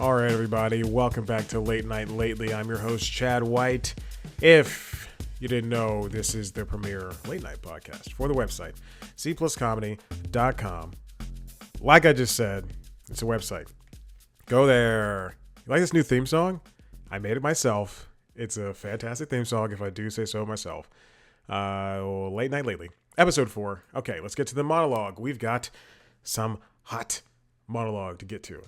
All right, everybody, welcome back to Late Night Lately. I'm your host, Chad White. If you didn't know, this is the premier late night podcast for the website, cpluscomedy.com. Like I just said, it's a website. Go there. You like this new theme song? I made it myself. It's a fantastic theme song, if I do say so myself. Late Night Lately, episode 4. Okay, let's get to the monologue. We've got some hot monologue to get to.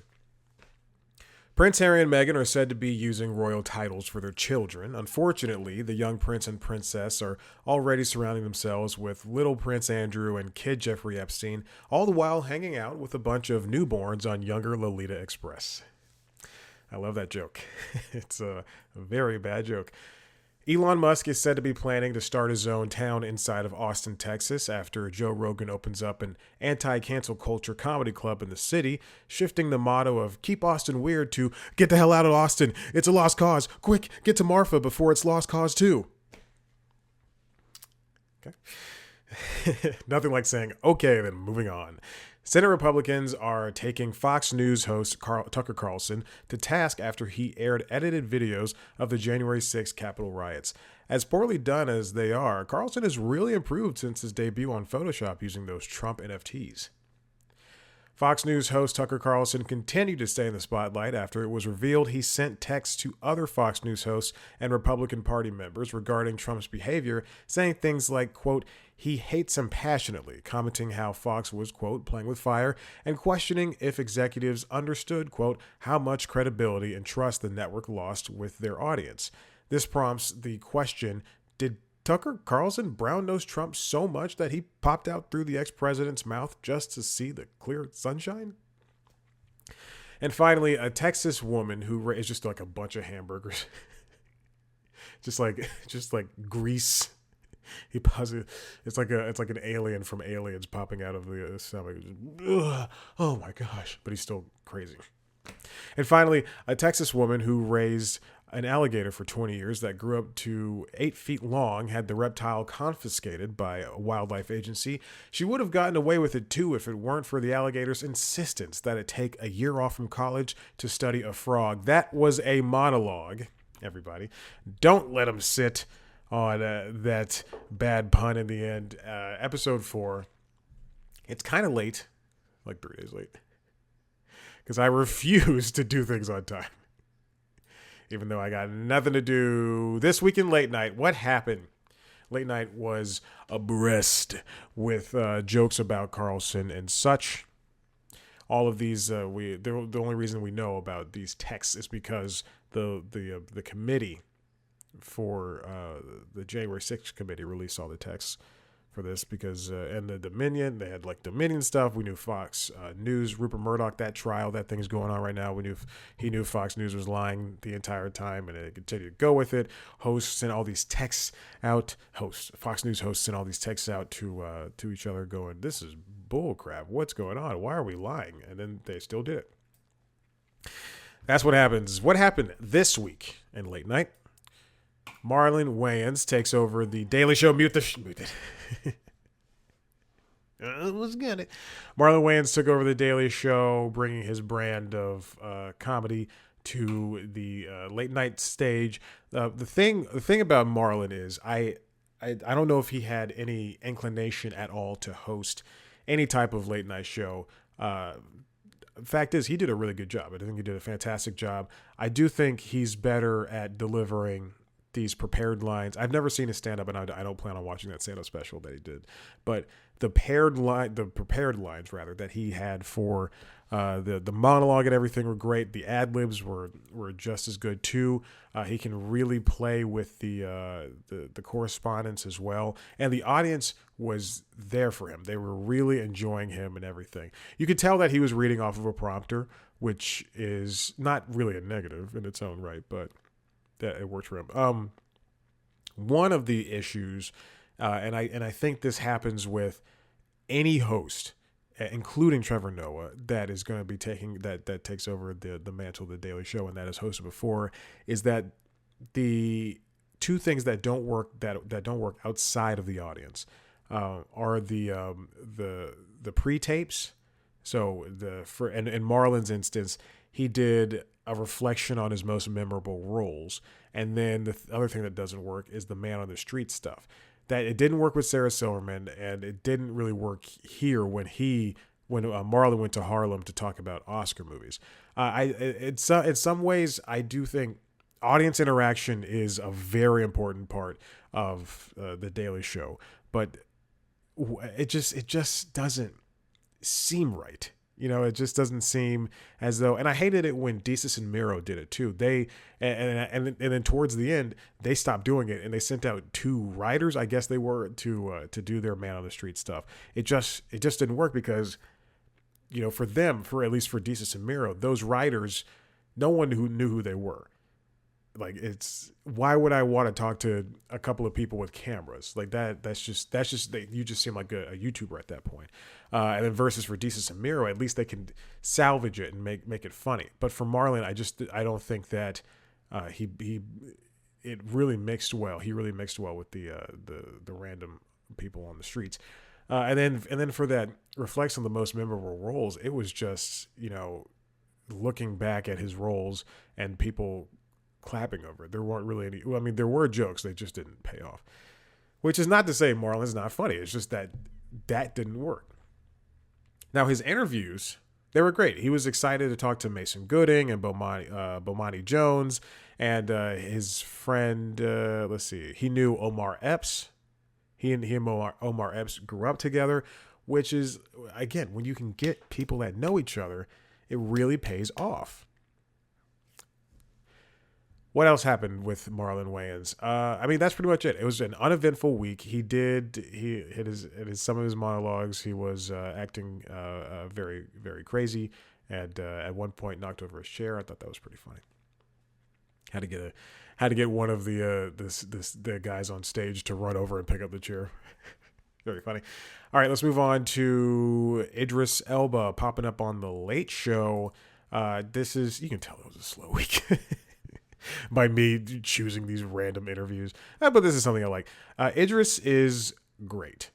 Prince Harry and Meghan are said to be using royal titles for their children. Unfortunately, the young prince and princess are already surrounding themselves with little Prince Andrew and kid Jeffrey Epstein, all the while hanging out with a bunch of newborns on younger Lolita Express. I love that joke. It's a very bad joke. Elon Musk is said to be planning to start his own town inside of Austin, Texas, after Joe Rogan opens up an anti-cancel culture comedy club in the city, shifting the motto of keep Austin weird to get the hell out of Austin. It's a lost cause. Quick, get to Marfa before it's lost cause too. Okay. Nothing like saying, okay, then moving on. Senate Republicans are taking Fox News host Tucker Carlson to task after he aired edited videos of the January 6th Capitol riots. As poorly done as they are, Carlson has really improved since his debut on Photoshop using those Trump NFTs. Fox News host Tucker Carlson continued to stay in the spotlight after it was revealed he sent texts to other Fox News hosts and Republican Party members regarding Trump's behavior, saying things like, quote, he hates him passionately, commenting how Fox was, quote, playing with fire, and questioning if executives understood, quote, how much credibility and trust the network lost with their audience. This prompts the question, did Tucker Carlson brown-nosed Trump so much that he popped out through the ex-president's mouth just to see the clear sunshine? And finally, a Texas woman who is just like a bunch of hamburgers, just like grease. It's like an alien from Aliens popping out of the stomach. Ugh, oh my gosh! But he's still crazy. And finally, a Texas woman who raised an alligator for 20 years that grew up to 8 feet long had the reptile confiscated by a wildlife agency. She would have gotten away with it too if it weren't for the alligator's insistence that it take a year off from college to study a frog. That was a monologue, everybody. Don't let him sit on that bad pun in the end. Episode 4. It's kind of late, like 3 days late, because I refuse to do things on time. Even though I got nothing to do this week in Late Night. What happened? Late Night was abreast with jokes about Carlson and such. All of these, the only reason we know about these texts is because the committee for the January 6th committee released all the texts for this because and the Dominion, they had like Dominion stuff. We knew Fox News, Rupert Murdoch, that trial, that thing's going on right now. He knew Fox News was lying the entire time, and it continued to go with it. Hosts sent all these texts out. Fox News hosts sent all these texts out to each other, going, "This is bull crap. What's going on? Why are we lying?" And then they still did it. That's what happens. What happened this week in Late Night? Marlon Wayans takes over the Daily Show. Mute it. What's good? Marlon Wayans took over the Daily Show, bringing his brand of comedy to the late night stage. The thing about Marlon is I don't know if he had any inclination at all to host any type of late night show. Fact is, he did a really good job. I think he did a fantastic job. I do think he's better at delivering these prepared lines. I've never seen his stand-up, and I don't plan on watching that stand-up special that he did. But the prepared lines rather that he had for the monologue and everything were great. The ad-libs were just as good too. He can really play with the correspondence as well, and the audience was there for him. They were really enjoying him and everything. You could tell that he was reading off of a prompter, which is not really a negative in its own right, but that it worked for him. One of the issues, and I think this happens with any host, including Trevor Noah, that is going to be taking that takes over the mantle of the Daily Show, and that has hosted before, is that the two things that don't work that don't work outside of the audience are the pre-tapes. So in Marlon's instance, he did a reflection on his most memorable roles. And then the other thing that doesn't work is the man on the street stuff. That it didn't work with Sarah Silverman, and it didn't really work here when Marlon went to Harlem to talk about Oscar movies. In some ways, I do think audience interaction is a very important part of the Daily Show, but it just doesn't seem right. It just doesn't seem as though, and I hated it when Desus and Mero did it too. They and then towards the end they stopped doing it, and they sent out 2 writers, I guess they were, to do their man on the street stuff. It just didn't work because, for them, for at least for Desus and Mero, those writers, no one who knew who they were. Like, why would I want to talk to a couple of people with cameras like that? That's just you just seem like a YouTuber at that point. And then versus for Desus and Mero, at least they can salvage it and make it funny. But for Marlon, I don't think that it really mixed well. He really mixed well with the random people on the streets. And then for that reflects on the most memorable roles, it was just, looking back at his roles and people clapping over it. There weren't really any. Well, I mean, there were jokes, they just didn't pay off. Which is not to say Marlon's not funny. It's just that didn't work. Now, his interviews, they were great. He was excited to talk to Mason Gooding and Bomani Jones and his friend. Let's see, he knew Omar Epps. He and Omar Epps grew up together, which is, again, when you can get people that know each other, it really pays off. What else happened with Marlon Wayans? I mean, that's pretty much it. It was an uneventful week. He hit some of his monologues. He was acting very, very crazy, and at one point knocked over his chair. I thought that was pretty funny. Had to get one of the guys on stage to run over and pick up the chair. Very funny. All right, let's move on to Idris Elba popping up on The Late Show. You can tell it was a slow week. By me choosing these random interviews. But this is something I like. Idris is great.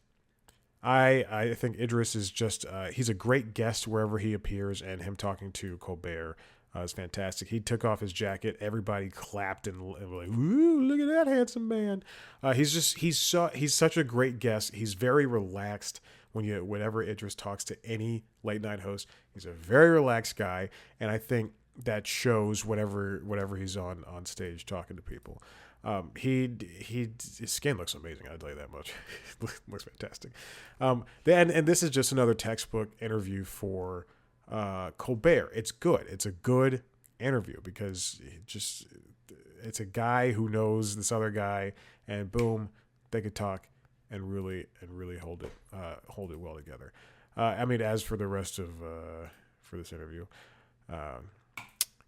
I think Idris is just, he's a great guest wherever he appears, and him talking to Colbert is fantastic. He took off his jacket. Everybody clapped and were like, "Ooh, look at that handsome man." He's such a great guest. He's very relaxed whenever Idris talks to any late night host. He's a very relaxed guy, and I think that shows whenever he's on stage talking to people. His skin looks amazing. I'll tell you that much. Looks fantastic. And this is just another textbook interview for Colbert. It's good. It's a good interview because it's a guy who knows this other guy, and boom, they could talk and really hold it well together. I mean, as for the rest of for this interview.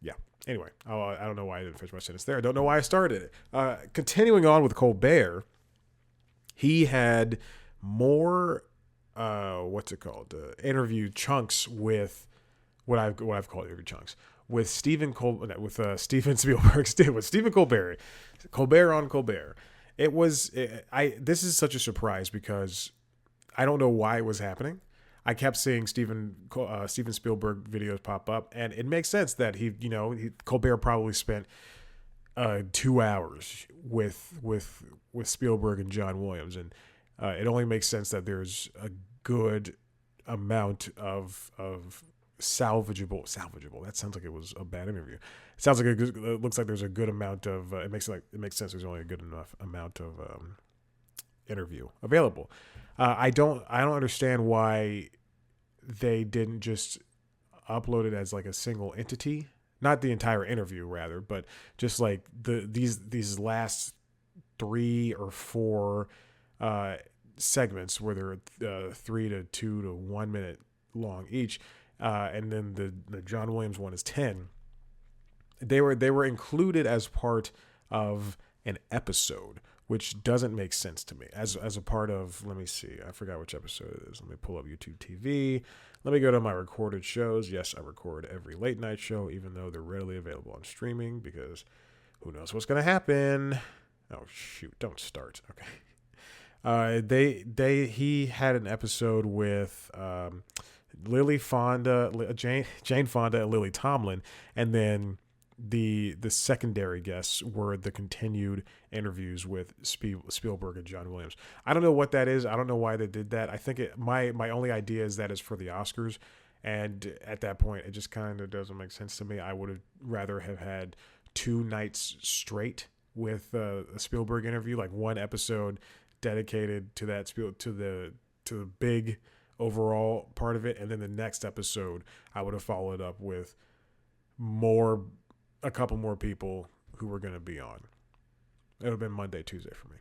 Yeah. Anyway, I don't know why I didn't finish my sentence there. I don't know why I started it. Continuing on with Colbert, he had more, interview chunks with what I've called interview chunks with Steven Spielberg, with Stephen Colbert, Colbert on Colbert. This is such a surprise because I don't know why it was happening. I kept seeing Steven Spielberg videos pop up, and it makes sense that Colbert probably spent 2 hours with Spielberg and John Williams, and it only makes sense that there's a good amount of salvageable. That sounds like it was a bad interview. It sounds like it looks like there's a good amount of. It makes sense. There's only a good enough amount of interview available. I don't understand why they didn't just upload it as like a single entity, not the entire interview rather, but just like these last 3 or 4 segments where they're 3 to 2 to 1 minute long each, and then the John Williams one is 10. They were included as part of an episode, which doesn't make sense to me as a part of, let me see, I forgot which episode it is. Let me pull up YouTube TV. Let me go to my recorded shows. Yes, I record every late night show, even though they're readily available on streaming because who knows what's going to happen. Oh, shoot. Don't start. Okay. He had an episode with Lily Fonda, Jane Fonda and Lily Tomlin. And then the secondary guests were the continued interviews with Spielberg and John Williams. I don't know what that is. I don't know why they did that. I think my only idea is that is for the Oscars, and at that point, it just kind of doesn't make sense to me. I would have rather have had 2 nights straight with a Spielberg interview, like one episode dedicated to that to the big overall part of it, and then the next episode I would have followed up with a couple more people who were going to be on. It would have been Monday, Tuesday for me.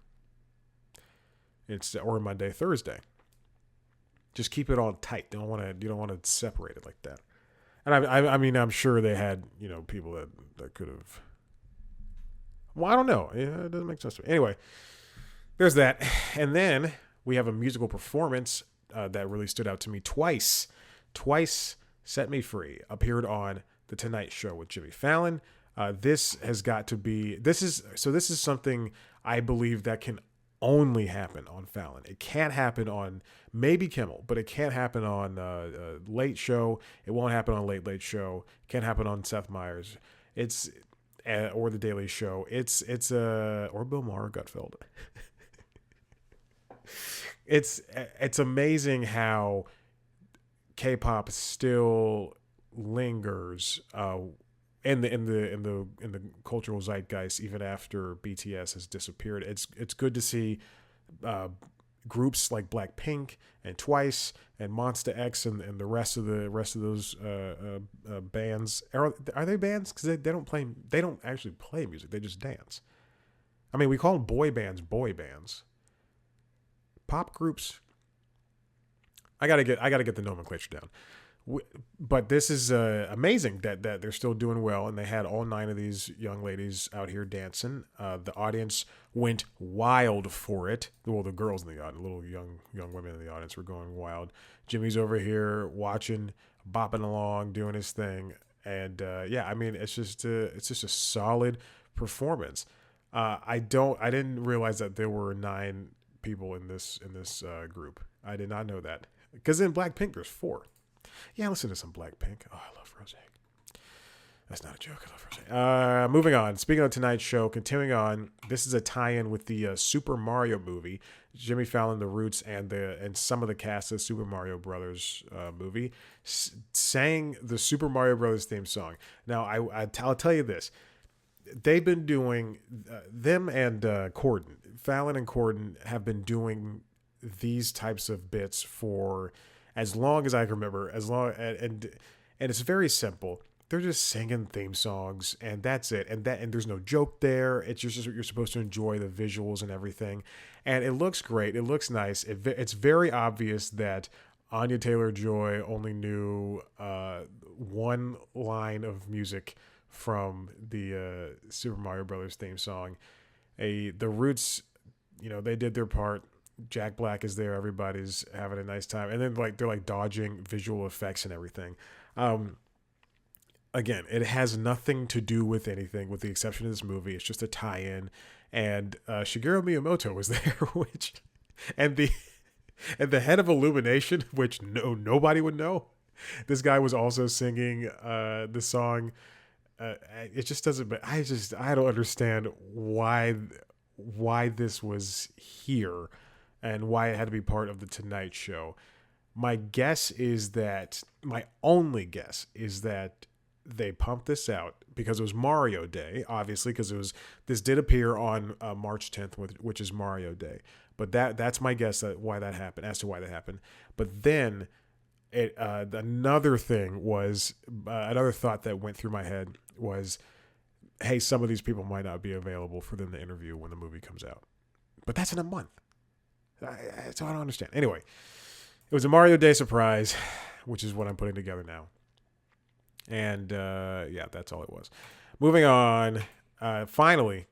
Or Monday, Thursday. Just keep it all tight. You don't want to separate it like that. And I mean, I'm sure they had, people that could have. Well, I don't know. Yeah, it doesn't make sense to me. Anyway, there's that. And then we have a musical performance that really stood out to me twice. Twice Set Me Free appeared on The Tonight Show with Jimmy Fallon. This has got to be, this is something I believe that can only happen on Fallon. It can't happen on maybe Kimmel, but it can't happen on Late Show. It won't happen on Late Show. It can't happen on Seth Meyers. Or The Daily Show. Or Bill Maher, Gutfeld. It's amazing how K-pop still lingers in the cultural zeitgeist even after BTS has disappeared. It's good to see groups like Blackpink and Twice and Monsta X and the rest of those bands. Are they bands? Because they don't actually play music. They just dance. I mean, we call them boy bands. Pop groups. I gotta get the nomenclature down. But this is amazing that they're still doing well, and they had all 9 of these young ladies out here dancing. The audience went wild for it. Well, the girls in the audience, little young women in the audience, were going wild. Jimmy's over here watching, bopping along, doing his thing, and I mean, it's just a solid performance. I didn't realize that there were 9 people in this group. I did not know that, because in Blackpink there's 4. Yeah, listen to some Blackpink. Oh, I love Rosé. That's not a joke. I love Rosé. Moving on. Speaking of tonight's show, continuing on. This is a tie-in with the Super Mario movie. Jimmy Fallon, The Roots, and some of the cast of the Super Mario Brothers movie sang the Super Mario Brothers theme song. Now, I'll tell you this. They've been doing them and Corden. Fallon and Corden have been doing these types of bits for as long as I can remember, and it's very simple. They're just singing theme songs, and that's it. And there's no joke there. It's just you're supposed to enjoy the visuals and everything, and it looks great. It looks nice. It's very obvious that Anya Taylor-Joy only knew one line of music from the Super Mario Brothers theme song. The Roots, they did their part. Jack Black is there. Everybody's having a nice time. And then they're dodging visual effects and everything. Again, it has nothing to do with anything with the exception of this movie. It's just a tie-in. And Shigeru Miyamoto was there, and the head of Illumination, which nobody would know. This guy was also singing the song. It just doesn't, but I don't understand why this was here and why it had to be part of the Tonight Show. My only guess is that they pumped this out because it was Mario Day, obviously, because this did appear on March 10th, which is Mario Day. But that's my guess as to why that happened. But then another thought that went through my head was, hey, some of these people might not be available for them to interview when the movie comes out. But that's in a month. So I don't understand. Anyway, it was a Mario Day surprise, which is what I'm putting together now. And that's all it was. Moving on. Finally,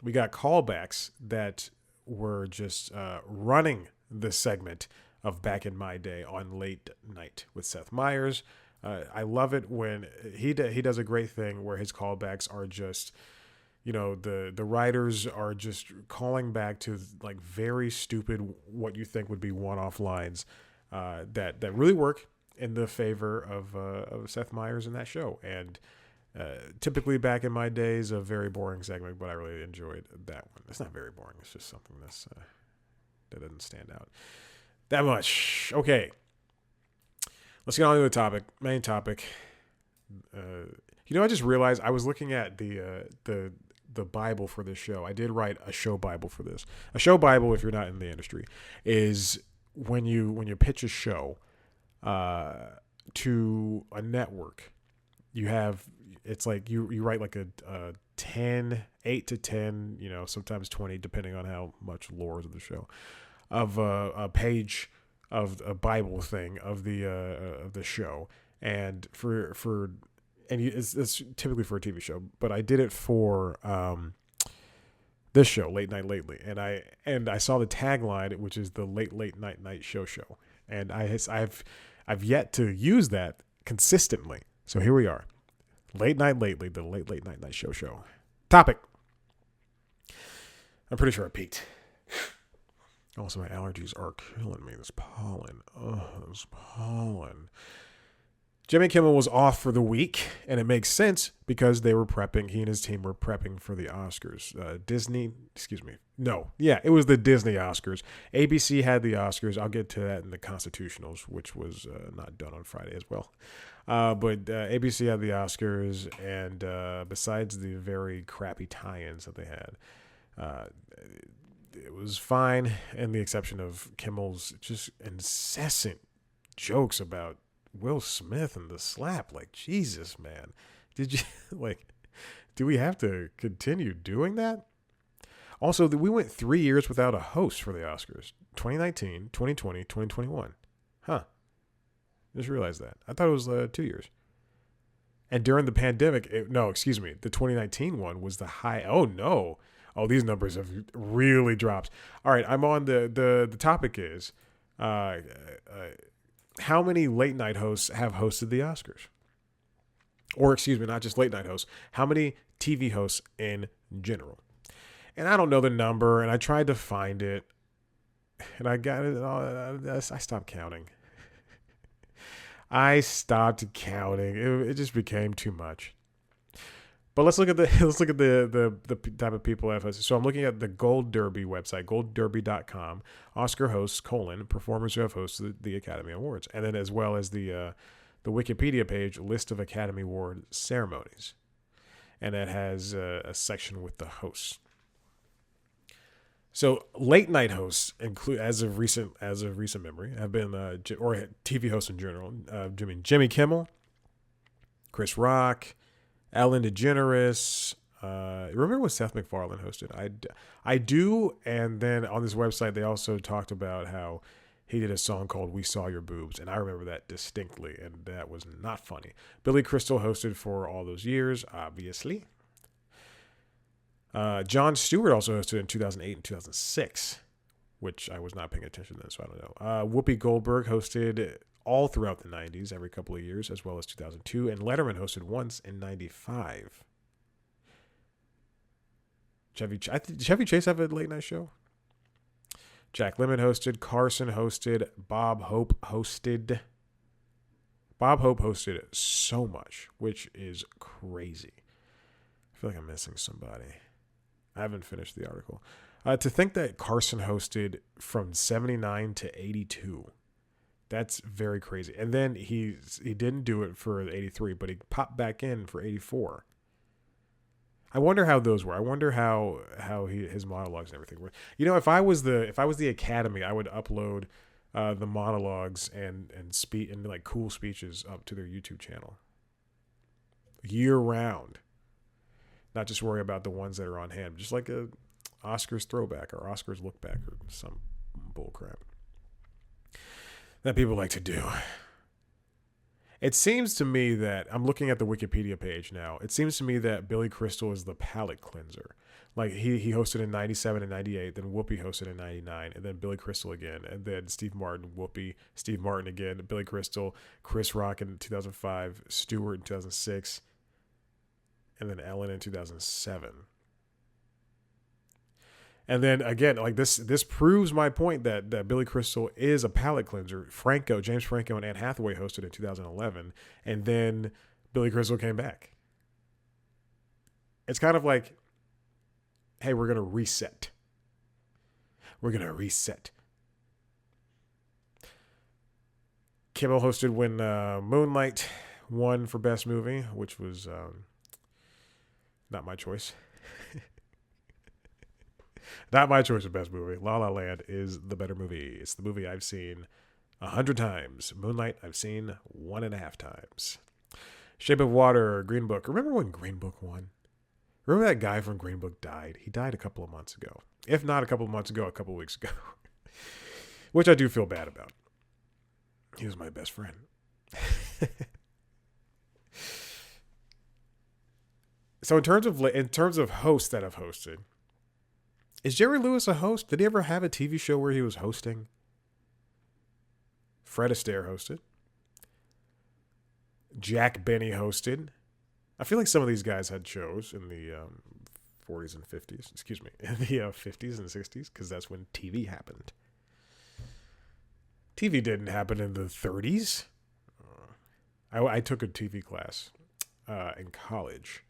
we got callbacks that were just running the segment of Back in My Day on Late Night with Seth Meyers. I love it when he does a great thing where his callbacks are just, the writers are just calling back to very stupid, what you think would be one-off lines that really work in the favor of Seth Meyers in that show. And Typically back in my days, a very boring segment, but I really enjoyed that one. It's not very boring. It's just something that doesn't stand out that much. Okay. Let's get on to the topic, main topic. I just realized I was looking at the Bible for this show. I did write a show Bible for this. A show Bible, if you're not in the industry, is when you pitch a show to a network. It's like you write like a 8 to 10, sometimes 20, depending on how much lore is of the show, of a page of a Bible thing of the show, and it's typically for a TV show, but I did it for this show, Late Night Lately, and I saw the tagline, which is the Late Night show, and I've yet to use that consistently. So here we are, Late Night Lately, the Late Night show. Topic. I'm pretty sure I peaked. Also, my allergies are killing me. This pollen. Jimmy Kimmel was off for the week, and it makes sense because they were prepping. He and his team were prepping for the Oscars. It was the Disney Oscars. ABC had the Oscars. I'll get to that in the Constitutionals, which was not done on Friday as well. But ABC had the Oscars, and besides the very crappy tie-ins that they had, it was fine, and the exception of Kimmel's just incessant jokes about Will Smith and the slap. Like, Jesus, man. Do we have to continue doing that? Also, we went 3 years without a host for the Oscars. 2019, 2020, 2021. Huh. Just realized that. I thought it was 2 years. And during the pandemic, the 2019 one was the high. Oh, no. Oh, these numbers have really dropped. All right, I'm on the topic is how many late night hosts have hosted the Oscars? Or not just late night hosts. How many TV hosts in general? And I don't know the number, and I tried to find it, and I got it. I stopped counting. It just became too much. But let's look at the type of people that have hosted. So I'm looking at the Gold Derby website, goldderby.com, Oscar hosts, performers who have hosted the Academy Awards. And then as well as the Wikipedia page, list of Academy Award ceremonies. And that has a section with the hosts. So late night hosts include, as of recent memory, have been, or TV hosts in general, Jimmy Kimmel, Chris Rock, Ellen DeGeneres. Remember when Seth MacFarlane hosted? I do. And then on this website, they also talked about how he did a song called "We Saw Your Boobs," and I remember that distinctly, and that was not funny. Billy Crystal hosted for all those years, obviously. Jon Stewart also hosted in 2008 and 2006, which I was not paying attention to then, so I don't know. Whoopi Goldberg hosted all throughout the 90s, every couple of years, as well as 2002, and Letterman hosted once in 95. Did Chevy Chase have a late night show? Jack Lemmon hosted, Carson hosted, Bob Hope hosted. Bob Hope hosted so much, which is crazy. I feel like I'm missing somebody. I haven't finished the article. To think that Carson hosted from 79 to 82. That's very crazy. And then he didn't do it for 83, but he popped back in for 84. I wonder how those were. I wonder how his monologues and everything were. If I was the Academy, I would upload the monologues and like cool speeches up to their YouTube channel year round. Not just worry about the ones that are on hand, just like a Oscars throwback or Oscars look back or some bull crap that people like to do. It seems to me that, I'm looking at the Wikipedia page now, it seems to me that Billy Crystal is the palate cleanser. Like he hosted in 97 and 98, then Whoopi hosted in 99, and then Billy Crystal again, and then Steve Martin, Whoopi, Steve Martin again, Billy Crystal, Chris Rock in 2005, Stewart in 2006, and then Ellen in 2007. And then again, like this proves my point that Billy Crystal is a palate cleanser. James Franco and Anne Hathaway hosted in 2011, and then Billy Crystal came back. It's kind of like, hey, we're going to reset. We're going to reset. Kimmel hosted when Moonlight won for Best Movie, which was not my choice. Not my choice of Best Movie. La La Land is the better movie. It's the movie I've seen 100 times. Moonlight, I've seen 1.5 times. Shape of Water, Green Book. Remember when Green Book won? Remember that guy from Green Book died? He died a couple of months ago. If not a couple of months ago, a couple of weeks ago. Which I do feel bad about. He was my best friend. So in terms of hosts that I've hosted, is Jerry Lewis a host? Did he ever have a TV show where he was hosting? Fred Astaire hosted. Jack Benny hosted. I feel like some of these guys had shows in the 40s and 50s. Excuse me, in the 50s and 60s, because that's when TV happened. TV didn't happen in the 30s. I took a TV class in college,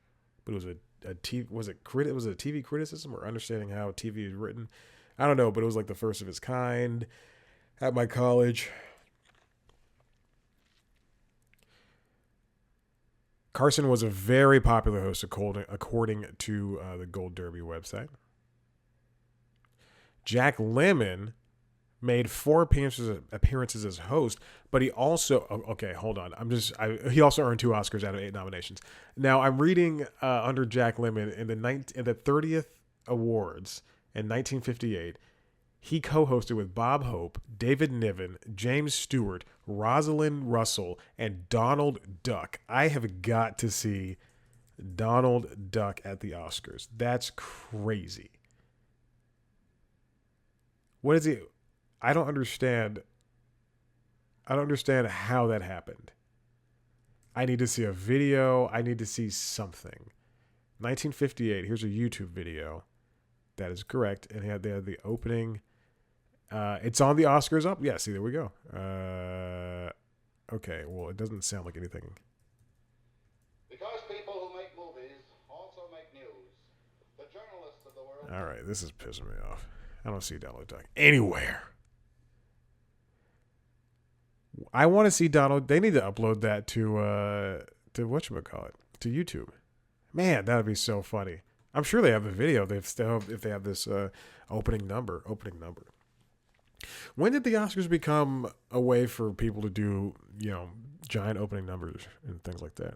but it was a TV. Was it a TV criticism or understanding how TV is written? I don't know, but it was like the first of its kind at my college. Carson was a very popular host according to the Gold Derby website. Jack Lemmon made 4 appearances as host, but he also hold on. He also earned 2 Oscars out of 8 nominations. Now I'm reading under Jack Lemmon in the 30th Awards in 1958. He co-hosted with Bob Hope, David Niven, James Stewart, Rosalind Russell, and Donald Duck. I have got to see Donald Duck at the Oscars. That's crazy. What is he? I don't understand how that happened. I need to see a video. I need to see something. 1958. Here's a YouTube video. That is correct. And they had the opening. It's on the Oscars up. Yeah, see, there we go. Okay, well, it doesn't sound like anything. Because people who make movies also make news. The journalists of the world. All right, this is pissing me off. I don't see Donald Duck anywhere. I want to see Donald. They need to upload that to whatchamacallit, to YouTube. Man, that would be so funny. I'm sure they have the video. If they have this opening number. When did the Oscars become a way for people to do, giant opening numbers and things like that?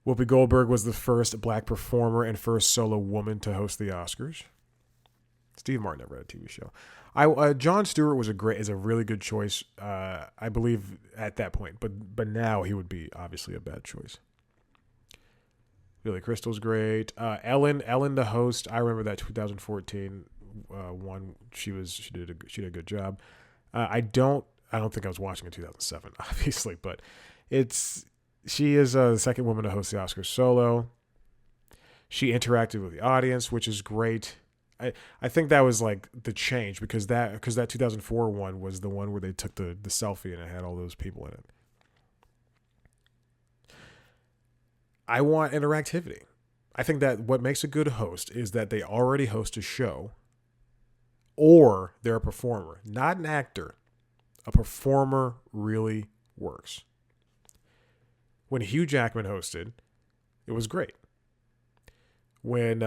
Whoopi Goldberg was the first black performer and first solo woman to host the Oscars. Steve Martin never had a TV show. Jon Stewart is a really good choice, I believe, at that point. But now he would be obviously a bad choice. Billy Crystal's great. Ellen, the host. I remember that 2014 one. She did a good job. I don't think I was watching in 2007, obviously, but she is the second woman to host the Oscars solo. She interacted with the audience, which is great. I think that was like the change because that 2004 one was the one where they took the selfie and it had all those people in it. I want interactivity. I think that what makes a good host is that they already host a show or they're a performer, not an actor. A performer really works. When Hugh Jackman hosted, it was great. When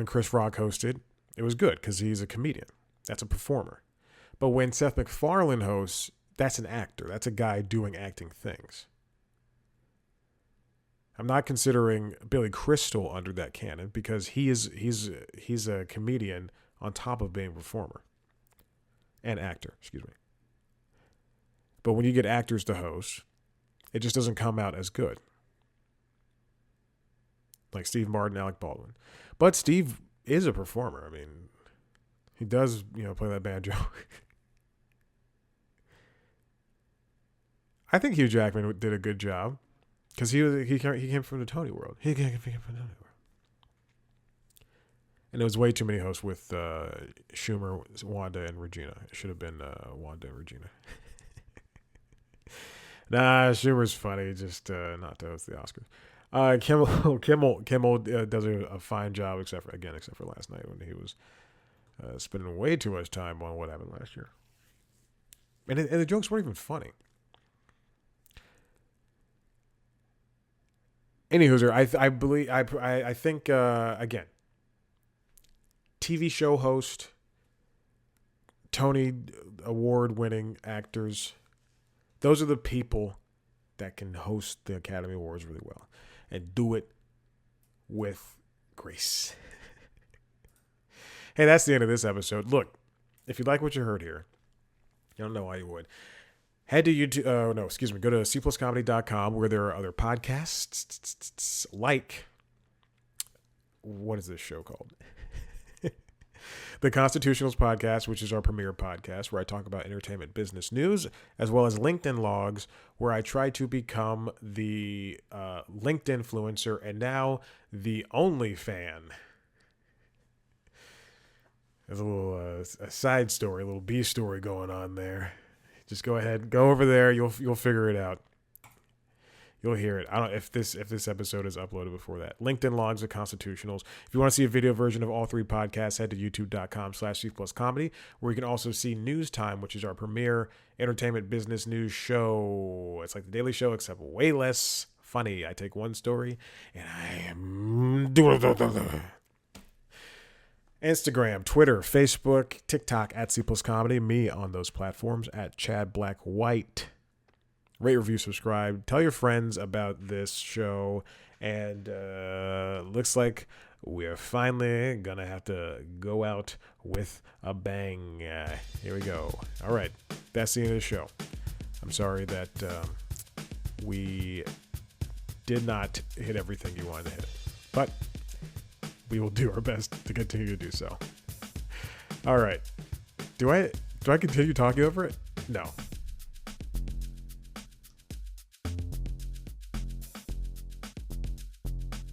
Chris Rock hosted, it was good because he's a comedian. That's a performer. But when Seth MacFarlane hosts, that's an actor. That's a guy doing acting things. I'm not considering Billy Crystal under that canon because he's a comedian on top of being a performer and actor, excuse me. But when you get actors to host, it just doesn't come out as good. Like Steve Martin, Alec Baldwin. But Steve is a performer. I mean, he does, play that banjo. I think Hugh Jackman did a good job. Because he came from the Tony world. He came from the Tony world. And there was way too many hosts with Schumer, Wanda, and Regina. It should have been Wanda and Regina. Nah, Schumer's funny, just not to host the Oscars. Kimmel does a fine job, except for last night when he was spending way too much time on what happened last year, and the jokes weren't even funny. Anywho, I think again, TV show host, Tony Award-winning actors. Those are the people that can host the Academy Awards really well and do it with grace. Hey, that's the end of this episode. Look, if you like what you heard here, I don't know why you would. Head to YouTube. Go to cpluscomedy.com where there are other podcasts like, what is this show called? The Constitutionals Podcast, which is our premier podcast, where I talk about entertainment business news, as well as LinkedIn Logs, where I try to become the LinkedIn influencer and now the only fan. There's a little a side story, a little B story going on there. Just go ahead, go over there. You'll figure it out. You'll hear it. I don't know if this episode is uploaded before that. LinkedIn Logs of Constitutionals. If you want to see a video version of all three podcasts, head to youtube.com/C+Comedy, where you can also see News Time, which is our premier entertainment business news show. It's like The Daily Show, except way less funny. I take one story and I am Instagram, Twitter, Facebook, TikTok at C+Comedy. Me on those platforms at Chad Black White. Rate, review, subscribe. Tell your friends about this show. And looks like we're finally going to have to go out with a bang. Here we go. All right. That's the end of the show. I'm sorry that we did not hit everything you wanted to hit. But we will do our best to continue to do so. All right. Do I continue talking over it? No.